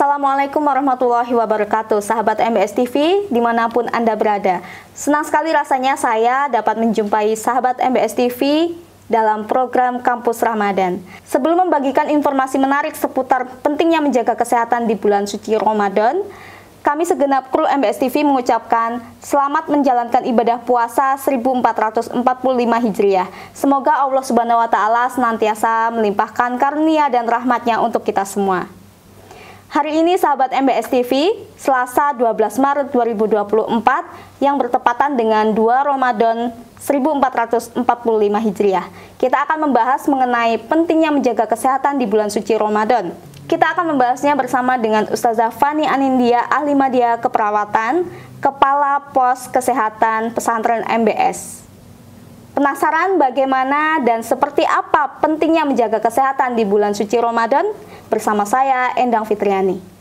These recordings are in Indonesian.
Assalamualaikum warahmatullahi wabarakatuh, sahabat MBS TV dimanapun Anda berada. Senang sekali rasanya saya dapat menjumpai sahabat MBS TV dalam program Kampus Ramadan. Sebelum membagikan informasi menarik seputar pentingnya menjaga kesehatan di bulan suci Ramadan, kami segenap kru MBS TV mengucapkan selamat menjalankan ibadah puasa 1445 Hijriah. Semoga Allah Subhanahu wa Ta'ala senantiasa melimpahkan karunia dan rahmatnya untuk kita semua. Hari ini sahabat MBS TV, Selasa 12 Maret 2024 yang bertepatan dengan 2 Ramadan 1445 Hijriah. Kita akan membahas mengenai pentingnya menjaga kesehatan di bulan suci Ramadan. Kita akan membahasnya bersama dengan Ustazah Fani Anindya, Ahli Media Keperawatan, Kepala Pos Kesehatan Pesantren MBS. Penasaran bagaimana dan seperti apa pentingnya menjaga kesehatan di bulan suci Ramadan? Bersama saya, Endang Fitriani.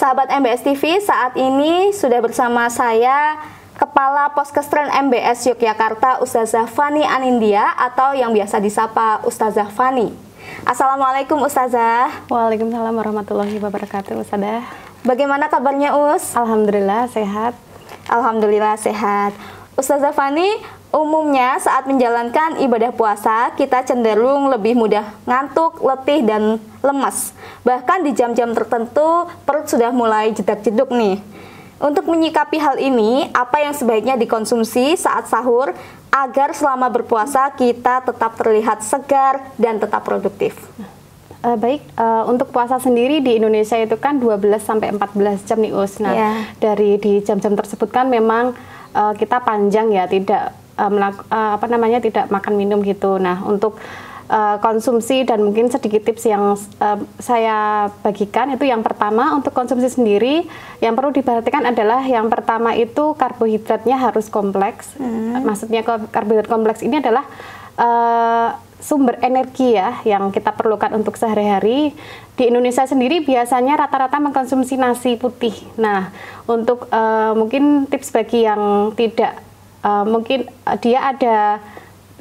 Sahabat MBS TV, saat ini sudah bersama saya Kepala Poskesren MBS Yogyakarta, Ustazah Fani Anindya atau yang biasa disapa Ustazah Fani. Assalamualaikum Ustazah. Waalaikumsalam warahmatullahi wabarakatuh, Ustazah. Bagaimana kabarnya Us? Alhamdulillah sehat. Alhamdulillah sehat. Ustazah Fani, umumnya saat menjalankan ibadah puasa, kita cenderung lebih mudah ngantuk, letih, dan lemas. Bahkan di jam-jam tertentu, perut sudah mulai jedak-jeduk nih. Untuk menyikapi hal ini, apa yang sebaiknya dikonsumsi saat sahur agar selama berpuasa kita tetap terlihat segar dan tetap produktif? Untuk puasa sendiri di Indonesia itu kan 12-14 jam nih Us. Nah, dari di jam-jam tersebut kan memang kita panjang ya, tidak tidak makan minum gitu. Nah, untuk konsumsi dan mungkin sedikit tips yang saya bagikan itu, yang pertama untuk konsumsi sendiri yang perlu diperhatikan adalah yang pertama itu karbohidratnya harus kompleks. Maksudnya karbohidrat kompleks ini adalah sumber energi ya yang kita perlukan untuk sehari-hari. Di Indonesia sendiri biasanya rata-rata mengkonsumsi nasi putih. Nah, untuk mungkin tips bagi yang tidak mungkin dia ada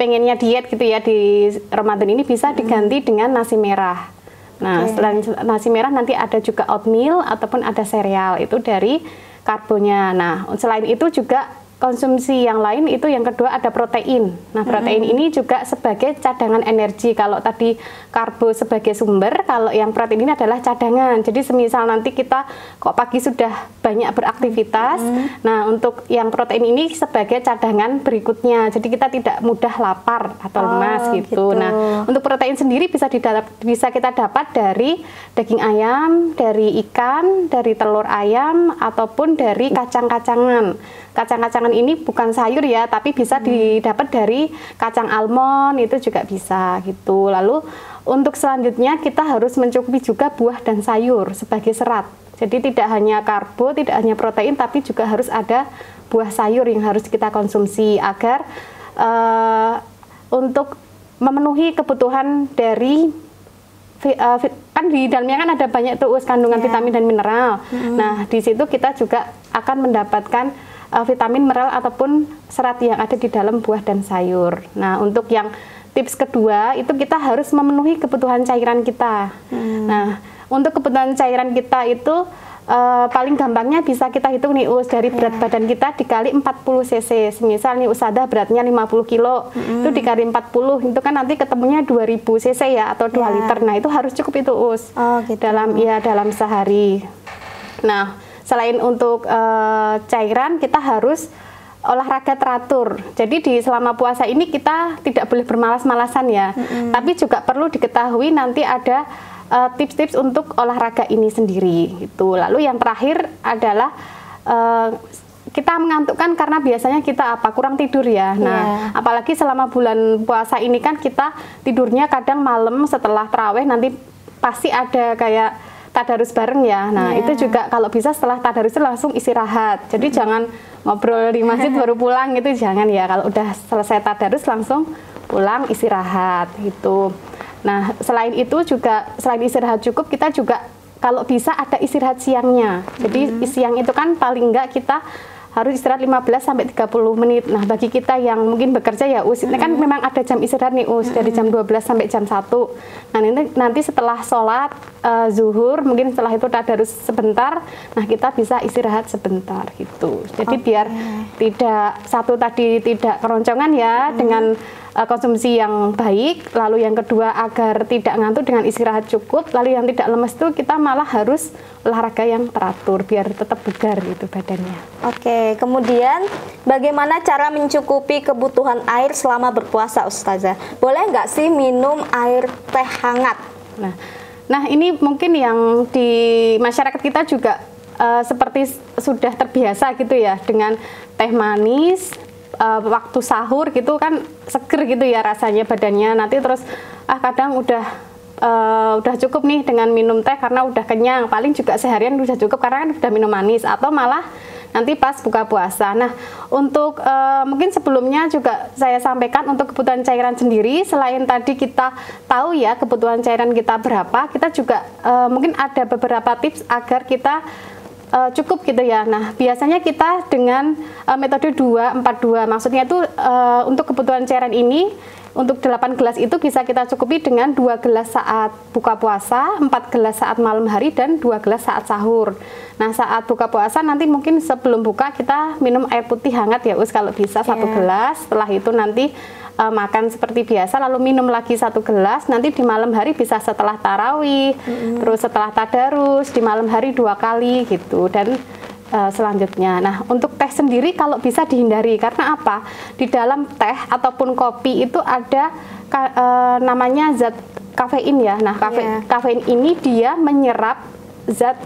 pengennya diet gitu ya di Ramadan ini, bisa diganti dengan nasi merah. Nah, selain nasi merah nanti ada juga oatmeal ataupun ada sereal, itu dari karbonya. Nah, selain itu juga konsumsi yang lain itu yang kedua ada protein. Nah, protein ini juga sebagai cadangan energi. Kalau tadi karbo sebagai sumber, kalau yang protein ini adalah cadangan. Jadi semisal nanti kita kok pagi sudah banyak beraktivitas, nah untuk yang protein ini sebagai cadangan berikutnya. Jadi kita tidak mudah lapar atau lemas gitu. Nah, untuk protein sendiri bisa kita dapat dari daging ayam, dari ikan, dari telur ayam ataupun dari kacang-kacangan. Kacang-kacangan ini bukan sayur ya, tapi bisa didapat dari kacang almond, itu juga bisa gitu. Lalu untuk selanjutnya kita harus mencukupi juga buah dan sayur sebagai serat. Jadi tidak hanya karbo, tidak hanya protein, tapi juga harus ada buah sayur yang harus kita konsumsi agar untuk memenuhi kebutuhan dari kan di dalamnya kan ada banyak tuh kandungan vitamin dan mineral. Nah, di situ kita juga akan mendapatkan vitamin, mineral ataupun serat yang ada di dalam buah dan sayur. Nah, untuk yang tips kedua itu kita harus memenuhi kebutuhan cairan kita. Nah, untuk kebutuhan cairan kita itu paling gampangnya bisa kita hitung nih Us, dari berat badan kita dikali 40 cc. Misal nih Ustazah beratnya 50 kilo, itu dikali 40, itu kan nanti ketemunya 2000 cc ya, atau 2 liter. Nah, itu harus cukup itu Us, gitu. dalam sehari. Nah, selain untuk cairan, kita harus olahraga teratur. Jadi di selama puasa ini kita tidak boleh bermalas-malasan ya. Tapi juga perlu diketahui nanti ada tips-tips untuk olahraga ini sendiri gitu. Lalu yang terakhir adalah kita mengantukkan karena biasanya kita kurang tidur ya. Nah, apalagi selama bulan puasa ini kan kita tidurnya kadang malam setelah tarawih, nanti pasti ada kayak tadarus bareng ya. Nah, itu juga kalau bisa setelah tadarus itu langsung istirahat. Jadi jangan ngobrol di masjid baru pulang gitu, jangan ya. Kalau udah selesai tadarus langsung pulang istirahat gitu. Nah, selain itu juga selain istirahat cukup, kita juga kalau bisa ada istirahat siangnya. Jadi siang itu kan paling enggak kita harus istirahat 15 sampai 30 menit. Nah, bagi kita yang mungkin bekerja ya Us, ini kan memang ada jam istirahat nih Us, dari jam 12 sampai jam 1. Nah, nanti setelah sholat zuhur, mungkin setelah itu tadarus sebentar, nah kita bisa istirahat sebentar gitu. Jadi biar tidak satu tadi tidak keroncongan ya dengan konsumsi yang baik, lalu yang kedua agar tidak ngantuk dengan istirahat cukup, lalu yang tidak lemes itu kita malah harus olahraga yang teratur biar tetap bugar gitu badannya. Oke, kemudian bagaimana cara mencukupi kebutuhan air selama berpuasa Ustazah? Boleh nggak sih minum air teh hangat? Nah ini mungkin yang di masyarakat kita juga seperti sudah terbiasa gitu ya dengan teh manis. Waktu sahur gitu kan seger gitu ya rasanya badannya, nanti terus kadang udah cukup nih dengan minum teh karena udah kenyang, paling juga seharian udah cukup karena kan udah minum manis, atau malah nanti pas buka puasa. Nah, untuk mungkin sebelumnya juga saya sampaikan untuk kebutuhan cairan sendiri, selain tadi kita tahu ya kebutuhan cairan kita berapa, kita juga mungkin ada beberapa tips agar kita cukup gitu ya. Nah, biasanya kita dengan metode 2-4-2, maksudnya itu untuk kebutuhan cairan ini, untuk 8 gelas itu bisa kita cukupi dengan 2 gelas saat buka puasa, 4 gelas saat malam hari, dan 2 gelas saat sahur. Nah, saat buka puasa nanti mungkin sebelum buka kita minum air putih hangat ya Us, kalau bisa 1 gelas, setelah itu nanti makan seperti biasa, lalu minum lagi 1 gelas, nanti di malam hari bisa setelah tarawih, terus setelah tadarus, di malam hari 2 kali gitu, dan selanjutnya. Nah, untuk teh sendiri kalau bisa dihindari, karena apa? Di dalam teh ataupun kopi itu ada namanya zat kafein ya. Nah, kafein ini dia menyerap zat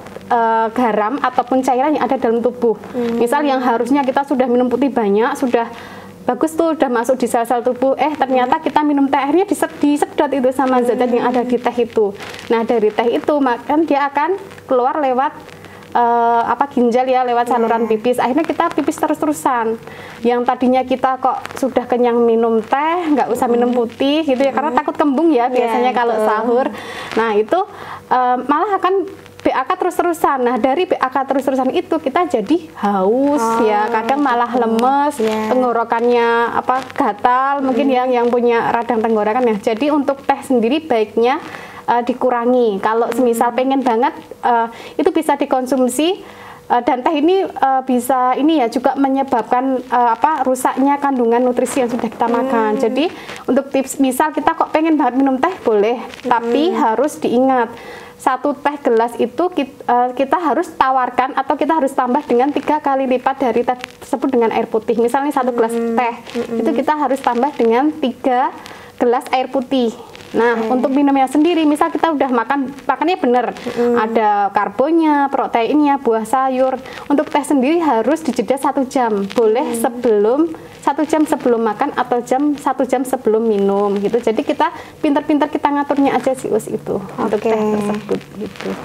garam ataupun cairan yang ada dalam tubuh. Misal yang harusnya kita sudah minum putih banyak, sudah bagus tuh, udah masuk di sel-sel tubuh, ternyata kita minum teh, akhirnya disedot itu sama zat yang ada di teh itu. Nah, dari teh itu makan dia akan keluar lewat ginjal ya, lewat saluran pipis, akhirnya kita pipis terus-terusan. Yang tadinya kita kok sudah kenyang minum teh, nggak usah minum putih gitu ya, karena takut kembung ya biasanya kalau sahur. Nah, itu malah akan BAK terus-terusan. Nah, dari BAK terus-terusan itu kita jadi haus ya, kadang malah lemes, tenggorokannya gatal, mungkin yang punya radang tenggorokan ya. Jadi untuk teh sendiri baiknya dikurangi. Kalau semisal pengen banget itu bisa dikonsumsi, dan teh ini bisa ini ya juga menyebabkan rusaknya kandungan nutrisi yang sudah kita makan. Jadi untuk tips, misal kita kok pengen banget minum teh boleh, tapi harus diingat 1 teh gelas itu kita harus tawarkan atau kita harus tambah dengan 3 kali lipat dari teh tersebut dengan air putih. Misalnya 1 gelas teh itu kita harus tambah dengan 3 gelas air putih. Nah, untuk minumnya sendiri, misal kita udah makannya bener, ada karbonnya, proteinnya, buah sayur. Untuk teh sendiri harus dijeda 1 jam, boleh 1 jam sebelum makan atau 1 jam sebelum minum gitu. Jadi kita pintar-pintar kita ngaturnya aja sih Us itu untuk teh tersebut gitu.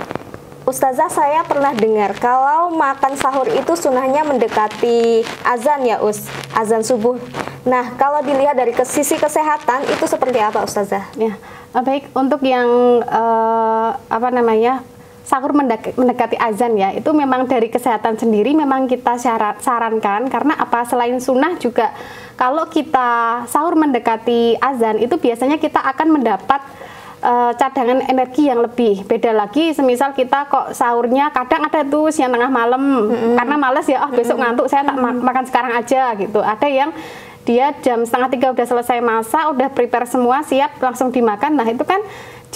Ustazah, saya pernah dengar kalau makan sahur itu sunahnya mendekati azan ya Us, azan subuh. Nah, kalau dilihat dari sisi kesehatan itu seperti apa Ustazah? Ya, baik, untuk yang sahur mendekati azan ya, itu memang dari kesehatan sendiri memang kita sarankan, karena apa? Selain sunnah juga kalau kita sahur mendekati azan itu biasanya kita akan mendapat cadangan energi yang lebih. Beda lagi semisal kita kok sahurnya kadang ada tuh siang tengah malam karena males ya, besok ngantuk saya tak makan sekarang aja gitu. Ada yang dia jam 2:30 udah selesai masak, udah prepare semua siap langsung dimakan. Nah, itu kan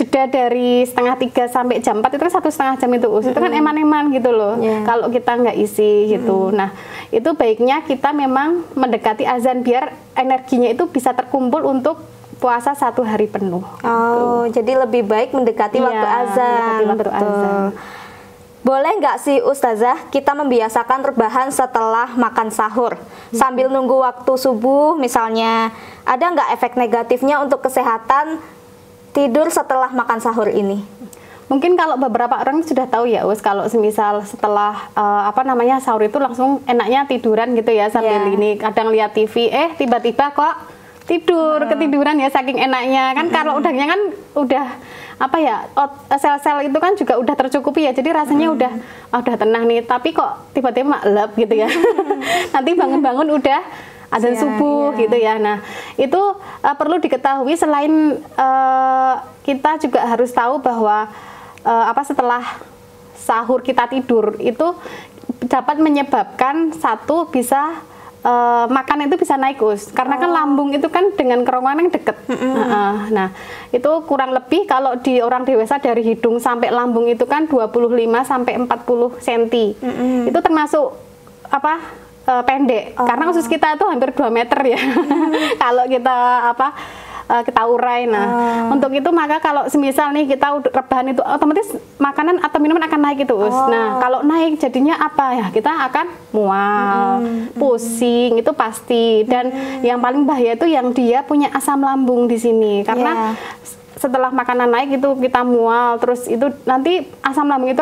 jeda dari 2:30 sampai jam 4 itu kan 1,5 jam itu itu kan eman-eman gitu loh. Kalau kita nggak isi gitu. Nah, itu baiknya kita memang mendekati azan biar energinya itu bisa terkumpul untuk puasa 1 hari penuh. Gitu. Jadi lebih baik mendekati waktu azan. Azan. Boleh nggak sih Ustazah kita membiasakan rebahan setelah makan sahur sambil nunggu waktu subuh misalnya? Ada nggak efek negatifnya untuk kesehatan tidur setelah makan sahur ini? Mungkin kalau beberapa orang sudah tahu ya Us, kalau semisal setelah sahur itu langsung enaknya tiduran gitu ya sambil ini kadang lihat TV, tiba-tiba kok ketiduran ya saking enaknya kan. Kalau udahnya kan udah sel-sel itu kan juga udah tercukupi ya, jadi rasanya udah tenang nih, tapi kok tiba-tiba maklep gitu ya. Nanti bangun-bangun udah azan subuh gitu ya. Nah itu perlu diketahui, selain kita juga harus tahu bahwa setelah sahur kita tidur itu dapat menyebabkan bisa makan itu bisa naik Us, karena kan lambung itu kan dengan kerongkongan yang deket. Nah itu kurang lebih kalau di orang dewasa dari hidung sampai lambung itu kan 25 sampai 40 cm. Itu termasuk pendek, karena usus kita itu hampir 2 meter ya. Kalau kita urai. Nah, untuk itu maka kalau semisal nih kita rebahan itu otomatis makanan atau minuman akan naik itu Us. Nah, kalau naik jadinya apa ya? Kita akan mual, pusing itu pasti. Dan yang paling bahaya itu yang dia punya asam lambung di sini, karena setelah makanan naik itu kita mual, terus itu nanti asam lambung itu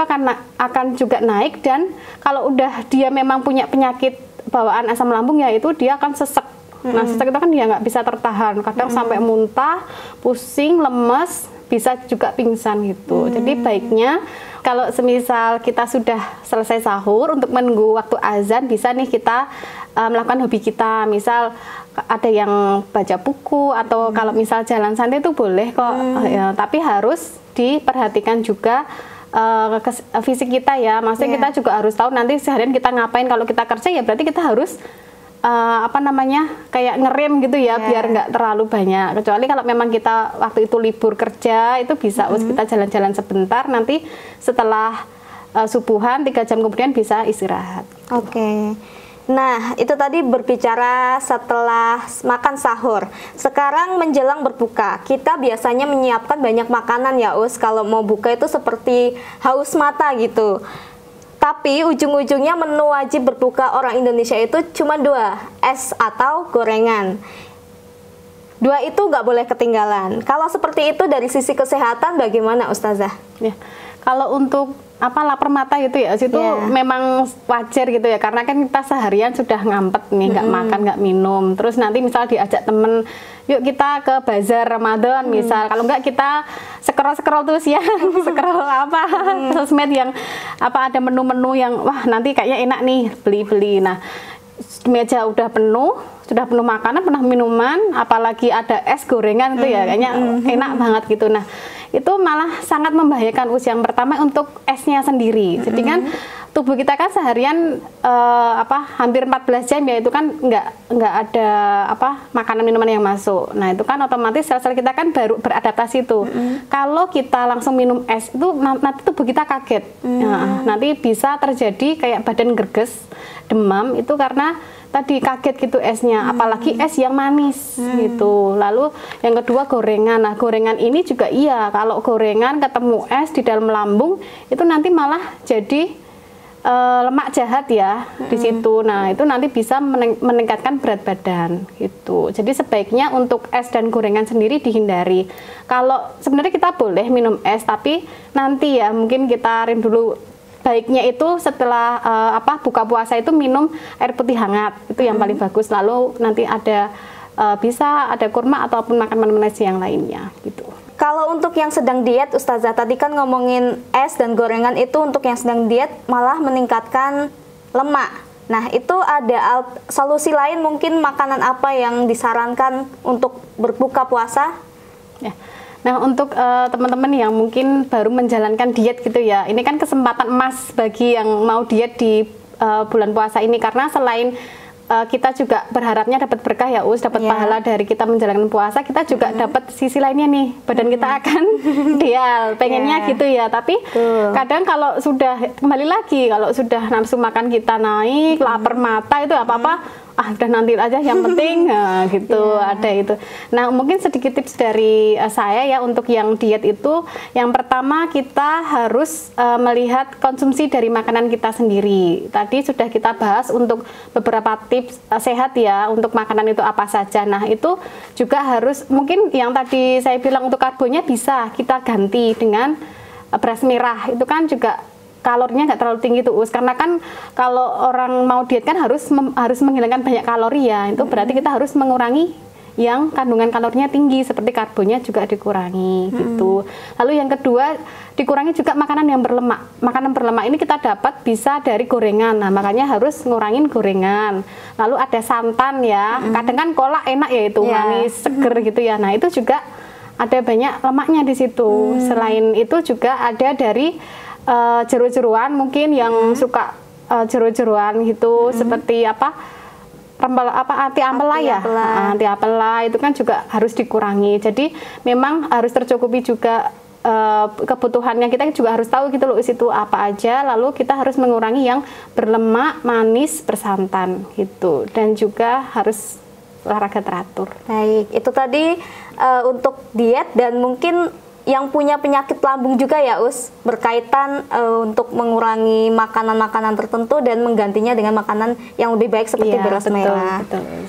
akan juga naik. Dan kalau udah dia memang punya penyakit bawaan asam lambung ya, itu dia akan sesek. Nah sesek itu kan dia nggak bisa tertahan, kadang sampai muntah, pusing, lemes, bisa juga pingsan gitu. Jadi baiknya kalau semisal kita sudah selesai sahur, untuk menunggu waktu azan bisa nih kita melakukan hobi kita, misal ada yang baca buku atau kalau misal jalan santai itu boleh kok, ya, tapi harus diperhatikan juga fisik kita ya. Maksudnya kita juga harus tahu nanti seharian kita ngapain. Kalau kita kerja ya berarti kita harus kayak ngerem gitu ya, biar nggak terlalu banyak. Kecuali kalau memang kita waktu itu libur kerja, itu bisa kita jalan-jalan sebentar, nanti setelah subuhan 3 jam kemudian bisa istirahat. Oke. Nah, itu tadi berbicara setelah makan sahur. Sekarang menjelang berbuka, kita biasanya menyiapkan banyak makanan ya Us. Kalau mau buka itu seperti haus mata gitu. Tapi ujung-ujungnya menu wajib berbuka orang Indonesia itu cuma 2, es atau gorengan. 2 itu nggak boleh ketinggalan. Kalau seperti itu dari sisi kesehatan bagaimana Ustazah? Ya, kalau untuk lapar mata gitu ya, itu memang wajar gitu ya, karena kan kita seharian sudah ngampet nih, nggak makan, nggak minum. Terus nanti misal diajak temen, yuk kita ke bazar Ramadan misal, kalau nggak kita scroll tuh siang, scroll sosmed yang ada menu-menu yang wah nanti kayaknya enak nih, beli-beli. Nah meja udah penuh makanan, penuh minuman, apalagi ada es gorengan itu ya kayaknya enak banget gitu. Nah itu malah sangat membahayakan Us. Yang pertama untuk esnya sendiri, jadi kan tubuh kita kan seharian hampir 14 jam ya, itu kan nggak ada makanan minuman yang masuk. Nah itu kan otomatis sel-sel kita kan baru beradaptasi tuh. Kalau kita langsung minum es itu nanti tubuh kita kaget. Nah, nanti bisa terjadi kayak badan gerges, demam, itu karena tadi kaget gitu esnya, apalagi es yang manis gitu. Lalu yang kedua gorengan. Nah gorengan ini juga iya, kalau gorengan ketemu es di dalam lambung itu nanti malah jadi lemak jahat ya di situ. Nah itu nanti bisa meningkatkan berat badan gitu. Jadi sebaiknya untuk es dan gorengan sendiri dihindari. Kalau sebenarnya kita boleh minum es, tapi nanti ya mungkin kita dulu. Baiknya itu setelah buka puasa itu minum air putih hangat, itu yang paling bagus. Lalu nanti bisa ada kurma ataupun makan nasi yang lainnya gitu. Kalau untuk yang sedang diet, Ustazah tadi kan ngomongin es dan gorengan itu untuk yang sedang diet malah meningkatkan lemak. Nah itu ada solusi lain, mungkin makanan apa yang disarankan untuk berbuka puasa? Ya. Nah untuk teman-teman yang mungkin baru menjalankan diet gitu ya, ini kan kesempatan emas bagi yang mau diet di bulan puasa ini, karena selain kita juga berharapnya dapat berkah ya Us, dapat pahala dari kita menjalankan puasa, kita juga dapat sisi lainnya nih, badan kita akan ideal, pengennya gitu ya. Tapi kadang kalau sudah kembali lagi, kalau sudah nafsu makan kita naik, lapar mata itu apa-apa udah nanti aja yang penting gitu, ada itu. Nah mungkin sedikit tips dari saya ya untuk yang diet itu, yang pertama kita harus melihat konsumsi dari makanan kita sendiri. Tadi sudah kita bahas untuk beberapa tips sehat ya untuk makanan itu apa saja. Nah itu juga harus, mungkin yang tadi saya bilang untuk karbonya bisa kita ganti dengan beras merah itu kan juga kalorinya nggak terlalu tinggi tuh, karena kan kalau orang mau diet kan harus menghilangkan banyak kalori ya, itu berarti kita harus mengurangi yang kandungan kalorinya tinggi, seperti karbonnya juga dikurangi gitu. Lalu yang kedua, dikurangi juga makanan yang berlemak. Makanan berlemak ini kita dapat bisa dari gorengan, nah makanya harus ngurangin gorengan. Lalu ada santan ya, kadang kan kolak enak ya itu, manis, seger gitu ya, nah itu juga ada banyak lemaknya di situ. Selain itu juga ada dari jeru-jeruan, mungkin yang suka jeru-jeruan gitu, seperti anti ampela ya, anti ampela itu kan juga harus dikurangi. Jadi memang harus tercukupi juga kebutuhannya, kita juga harus tahu gitu loh itu apa aja, lalu kita harus mengurangi yang berlemak, manis, bersantan gitu, dan juga harus olahraga teratur. Baik, itu tadi untuk diet, dan mungkin yang punya penyakit lambung juga ya Us, berkaitan untuk mengurangi makanan-makanan tertentu dan menggantinya dengan makanan yang lebih baik seperti beras merah. Betul.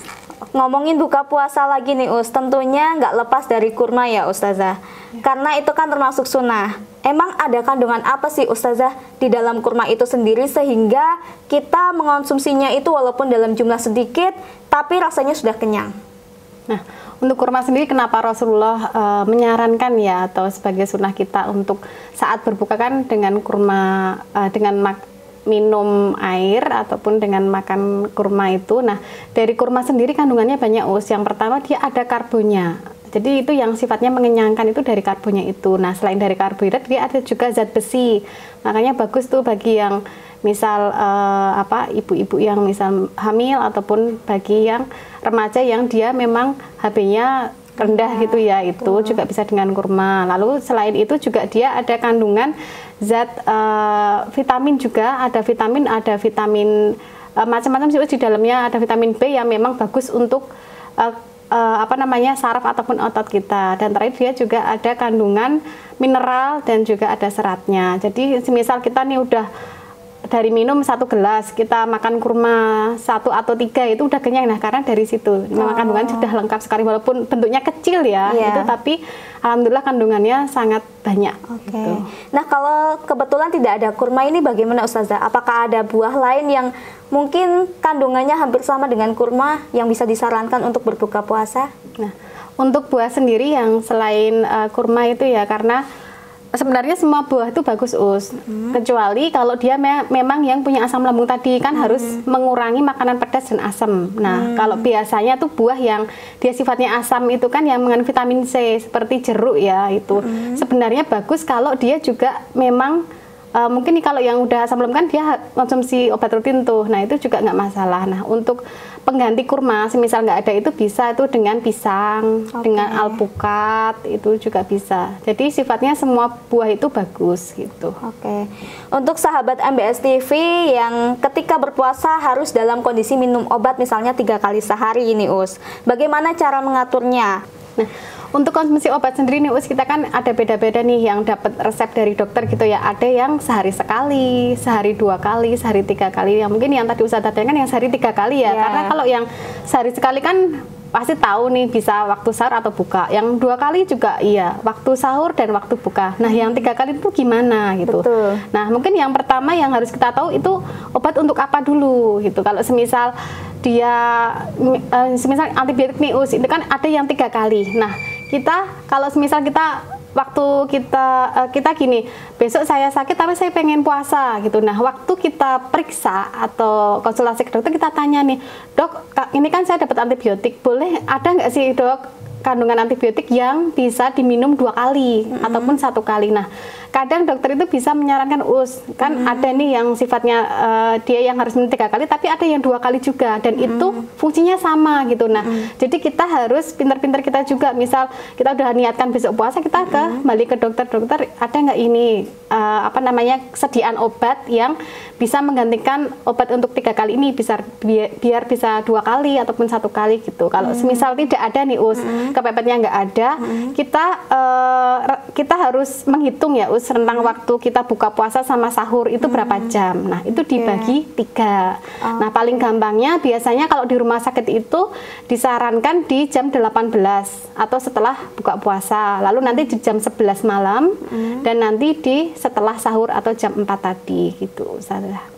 Ngomongin buka puasa lagi nih Us, tentunya nggak lepas dari kurma ya Ustazah, karena itu kan termasuk sunnah. Emang ada kandungan apa sih Ustazah di dalam kurma itu sendiri sehingga kita mengonsumsinya itu walaupun dalam jumlah sedikit tapi rasanya sudah kenyang? Nah, untuk kurma sendiri kenapa Rasulullah menyarankan ya, atau sebagai sunnah kita untuk saat berbuka kan dengan kurma, dengan minum air ataupun dengan makan kurma itu. Nah, dari kurma sendiri kandungannya banyak Us. Yang pertama dia ada karbonnya. Jadi itu yang sifatnya mengenyangkan itu dari karbonnya itu. Nah, selain dari karbohidrat dia ada juga zat besi. Makanya bagus tuh bagi yang misal ibu-ibu yang misal hamil ataupun bagi yang remaja yang dia memang HB-nya rendah gitu ya, itu juga bisa dengan kurma. Lalu selain itu juga dia ada kandungan zat vitamin juga, ada vitamin macam-macam sih di dalamnya, ada vitamin B yang memang bagus untuk saraf ataupun otot kita. Dan terakhir dia juga ada kandungan mineral dan juga ada seratnya. Jadi semisal kita nih udah dari minum 1 gelas, kita makan kurma 1 atau 3 itu udah kenyang. Nah, karena dari situ memang kandungannya sudah lengkap sekali, walaupun bentuknya kecil ya, itu tapi alhamdulillah kandungannya sangat banyak. Gitu. Nah, kalau kebetulan tidak ada kurma ini bagaimana Ustazah? Apakah ada buah lain yang mungkin kandungannya hampir sama dengan kurma yang bisa disarankan untuk berbuka puasa? Nah, untuk buah sendiri yang selain kurma itu ya, karena sebenarnya semua buah itu bagus Us, kecuali kalau dia memang yang punya asam lambung tadi kan harus mengurangi makanan pedas dan asam. Nah, kalau biasanya tuh buah yang dia sifatnya asam itu kan yang mengandung vitamin C seperti jeruk ya, itu sebenarnya bagus kalau dia juga memang mungkin nih kalau yang udah asam lambung kan dia konsumsi obat rutin tuh, nah itu juga nggak masalah. Nah, untuk pengganti kurma, semisal nggak ada itu bisa itu dengan pisang, dengan alpukat, itu juga bisa. Jadi sifatnya semua buah itu bagus gitu. Untuk sahabat MBS TV yang ketika berpuasa harus dalam kondisi minum obat misalnya 3 kali sehari ini Us, bagaimana cara mengaturnya? Nah, untuk konsumsi obat sendiri nih Us, kita kan ada beda-beda nih yang dapat resep dari dokter gitu ya. Ada yang sehari sekali, sehari 2 kali, sehari 3 kali. Yang mungkin yang tadi Ustazah tanya kan yang sehari 3 kali ya. Karena kalau yang sehari sekali kan pasti tahu nih bisa waktu sahur atau buka. Yang 2 kali juga iya, waktu sahur dan waktu buka. Nah, yang 3 kali itu gimana gitu. Betul. Nah, mungkin yang pertama yang harus kita tahu itu obat untuk apa dulu gitu. Kalau semisal dia semisal antibiotik nih Us, itu kan ada yang 3 kali. Nah, kita kalau semisal kita waktu kita gini, besok saya sakit tapi saya pengen puasa gitu. Nah, waktu kita periksa atau konsultasi ke dokter, kita tanya nih, Dok, ini kan saya dapat antibiotik, boleh ada nggak sih Dok kandungan antibiotik yang bisa diminum 2 kali ataupun 1 kali. Nah, kadang dokter itu bisa menyarankan Us, kan ada nih yang sifatnya dia yang harus minum 3 kali, tapi ada yang 2 kali juga, dan itu fungsinya sama gitu. Nah, jadi kita harus pintar-pintar kita juga, misal kita udah niatkan besok puasa, kita kembali ke dokter, ada nggak ini sediaan obat yang bisa menggantikan obat untuk 3 kali ini, biar bisa 2 kali ataupun 1 kali gitu. Kalau semisal tidak ada nih Us, kepepetnya nggak ada, kita harus menghitung ya rentang waktu kita buka puasa sama sahur itu berapa jam. Nah itu dibagi 3. Nah paling gampangnya biasanya kalau di rumah sakit itu disarankan di jam 18 atau setelah buka puasa, lalu nanti di jam 11 malam dan nanti di setelah sahur atau jam 4 tadi gitu Ustazah.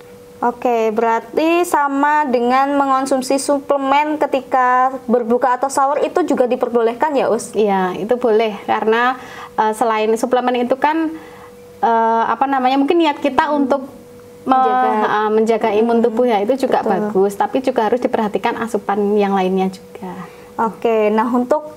Oke, berarti sama dengan mengonsumsi suplemen ketika berbuka atau sahur itu juga diperbolehkan ya, Us? Iya, itu boleh karena selain suplemen itu kan mungkin niat kita untuk menjaga imun tubuh ya, itu juga bagus, tapi juga harus diperhatikan asupan yang lainnya juga. Oke, nah untuk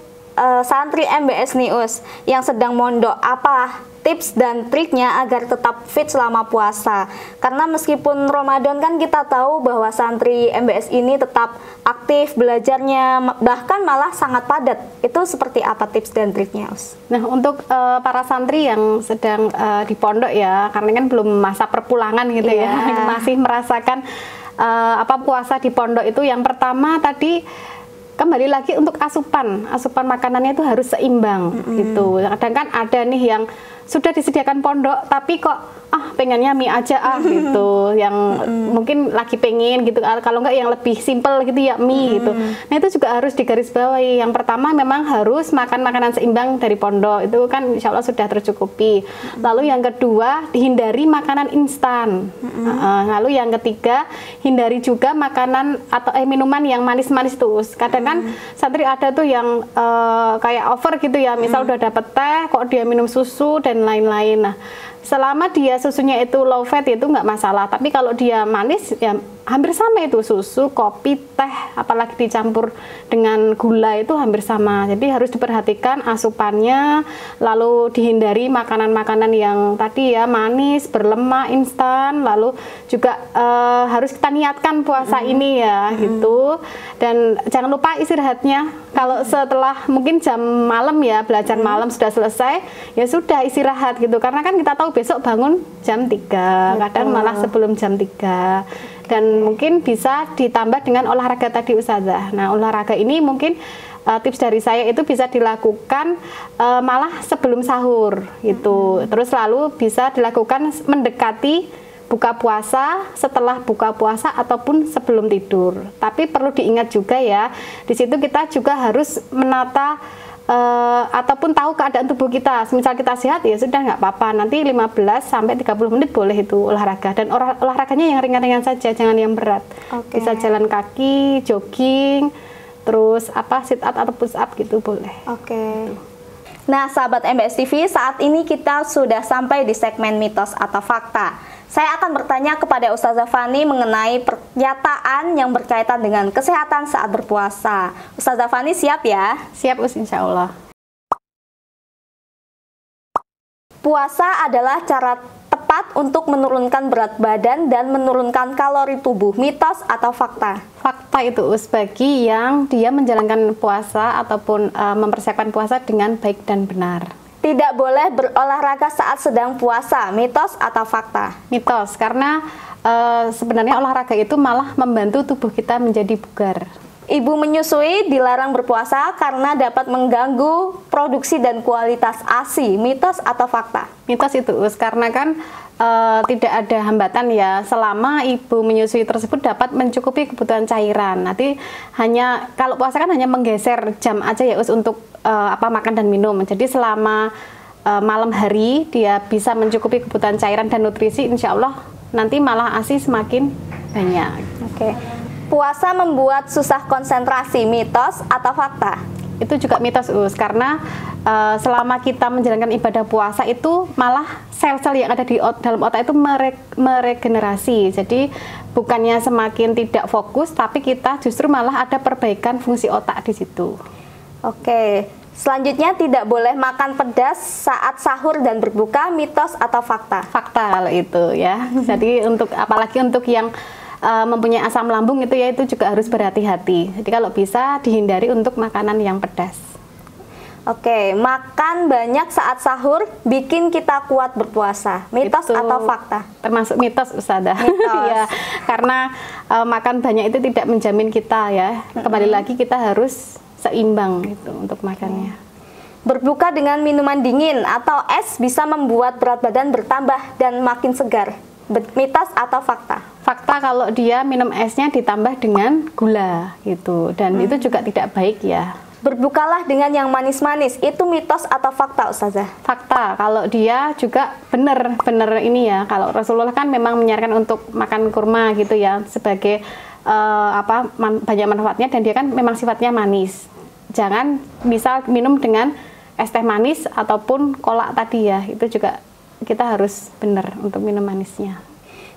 santri MBS nih Us yang sedang mondok, apa tips dan triknya agar tetap fit selama puasa? Karena meskipun Ramadan kan kita tahu bahwa santri MBS ini tetap aktif belajarnya, bahkan malah sangat padat. Itu seperti apa tips dan triknya, Us? Nah untuk para santri yang sedang di pondok ya, karena kan belum masa perpulangan gitu ya, masih merasakan puasa di pondok itu, yang pertama tadi kembali lagi untuk asupan makanannya itu harus seimbang gitu. Kadang kan ada nih yang sudah disediakan pondok tapi kok pengennya mie aja gitu, yang mungkin lagi pengen gitu, kalau enggak yang lebih simple gitu ya mie gitu. Nah itu juga harus digarisbawahi. Yang pertama memang harus makan makanan seimbang dari pondok, itu kan insya Allah sudah tercukupi. Lalu yang kedua, hindari makanan instan. Lalu yang ketiga, hindari juga makanan atau minuman yang manis-manis tuh. Kadang kan santri ada tuh yang kayak over gitu ya, misal udah dapet teh kok dia minum susu dan lain-lain. Nah selama dia susunya itu low fat itu nggak masalah, tapi kalau dia manis ya hampir sama itu, susu, kopi, teh, apalagi dicampur dengan gula itu hampir sama. Jadi harus diperhatikan asupannya, lalu dihindari makanan-makanan yang tadi ya manis, berlemak, instan, lalu juga harus kita niatkan puasa ini ya gitu. Dan jangan lupa istirahatnya. Kalau setelah mungkin jam malam ya, belajar malam sudah selesai, ya sudah istirahat gitu. Karena kan kita tahu besok bangun jam 3, kadang malah sebelum jam 3. Dan mungkin bisa ditambah dengan olahraga tadi Ustazah. Nah olahraga ini mungkin tips dari saya itu bisa dilakukan malah sebelum sahur gitu. Terus lalu bisa dilakukan mendekati buka puasa, setelah buka puasa ataupun sebelum tidur. Tapi perlu diingat juga ya, di situ kita juga harus menata ataupun tahu keadaan tubuh kita. Misal kita sehat ya sudah nggak apa-apa, nanti 15 sampai 30 menit boleh itu olahraga, dan olahraganya yang ringan-ringan saja, jangan yang berat. Bisa jalan kaki, jogging, terus sit up atau push up gitu boleh. Nah sahabat MBS TV, saat ini kita sudah sampai di segmen mitos atau fakta. Saya akan bertanya kepada Ustazah Fani mengenai pernyataan yang berkaitan dengan kesehatan saat berpuasa. Ustazah Fani siap ya? Siap insya Allah. Puasa adalah cara tepat untuk menurunkan berat badan dan menurunkan kalori tubuh. Mitos atau fakta? Fakta itu bagi yang dia menjalankan puasa ataupun mempersiapkan puasa dengan baik dan benar. Tidak boleh berolahraga saat sedang puasa. Mitos atau fakta? Mitos, karena sebenarnya olahraga itu malah membantu tubuh kita menjadi bugar. Ibu menyusui dilarang berpuasa karena dapat mengganggu produksi dan kualitas ASI. Mitos atau fakta? Mitos itu, karena kan tidak ada hambatan ya, selama ibu menyusui tersebut dapat mencukupi kebutuhan cairan. Nanti hanya kalau puasa kan hanya menggeser jam aja ya untuk makan dan minum. Jadi selama malam hari dia bisa mencukupi kebutuhan cairan dan nutrisi, insya Allah nanti malah ASI semakin banyak. Puasa membuat susah konsentrasi. Mitos atau fakta? Itu juga mitos karena selama kita menjalankan ibadah puasa itu malah sel-sel yang ada di dalam otak itu meregenerasi. Jadi bukannya semakin tidak fokus, tapi kita justru malah ada perbaikan fungsi otak di situ. Selanjutnya tidak boleh makan pedas saat sahur dan berbuka. Mitos atau fakta? Fakta kalau itu ya. Jadi apalagi untuk yang mempunyai asam lambung itu ya, itu juga harus berhati-hati. Jadi kalau bisa dihindari untuk makanan yang pedas. Makan banyak saat sahur bikin kita kuat berpuasa. Mitos atau fakta? Termasuk mitos Ustazah. Ya, karena makan banyak itu tidak menjamin kita ya. Kembali lagi kita harus seimbang gitu untuk makannya. Berbuka dengan minuman dingin atau es bisa membuat berat badan bertambah dan makin segar. Mitos atau fakta? Fakta kalau dia minum esnya ditambah dengan gula gitu, dan itu juga tidak baik ya. Berbukalah dengan yang manis-manis, itu mitos atau fakta, Ustazah? Fakta, kalau dia juga benar ini ya. Kalau Rasulullah kan memang menyarankan untuk makan kurma gitu ya, sebagai banyak manfaatnya, dan dia kan memang sifatnya manis. Jangan misal minum dengan es teh manis ataupun kolak tadi ya, itu juga kita harus benar untuk minum manisnya.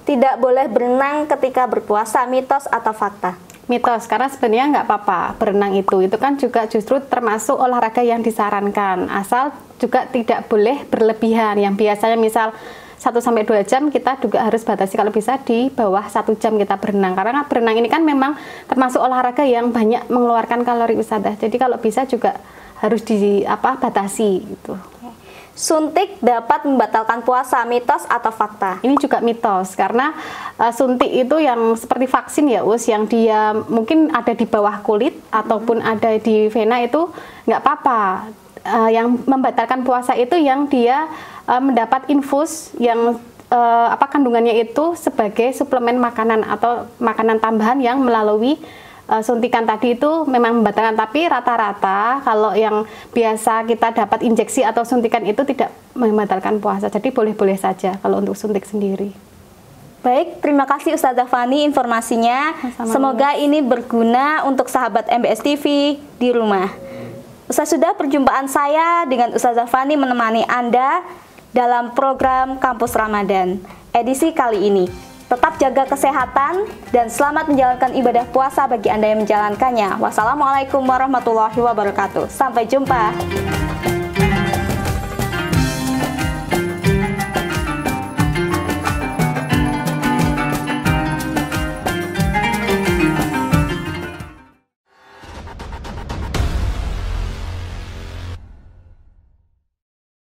Tidak boleh berenang ketika berpuasa, mitos atau fakta? Mitos, karena sebenarnya nggak apa-apa berenang itu kan juga justru termasuk olahraga yang disarankan, asal juga tidak boleh berlebihan. Yang biasanya misal 1-2 jam, kita juga harus batasi kalau bisa di bawah 1 jam kita berenang, karena berenang ini kan memang termasuk olahraga yang banyak mengeluarkan kalori, Ustazah. Jadi kalau bisa juga harus batasi gitu. Suntik dapat membatalkan puasa, mitos atau fakta? Ini juga mitos, karena suntik itu yang seperti vaksin ya yang dia mungkin ada di bawah kulit ataupun ada di vena, itu nggak apa-apa. Yang membatalkan puasa itu yang dia mendapat infus yang kandungannya itu sebagai suplemen makanan atau makanan tambahan yang melalui suntikan tadi itu memang membatalkan. Tapi rata-rata kalau yang biasa kita dapat injeksi atau suntikan itu tidak membatalkan puasa, jadi boleh-boleh saja kalau untuk suntik sendiri. Baik, terima kasih Ustazah Fani informasinya. Semoga ini berguna untuk sahabat MBS TV di rumah. Sudah perjumpaan saya dengan Ustazah Fani menemani Anda dalam program Kampus Ramadan edisi kali ini. Tetap jaga kesehatan dan selamat menjalankan ibadah puasa bagi Anda yang menjalankannya. Wassalamualaikum warahmatullahi wabarakatuh. Sampai jumpa.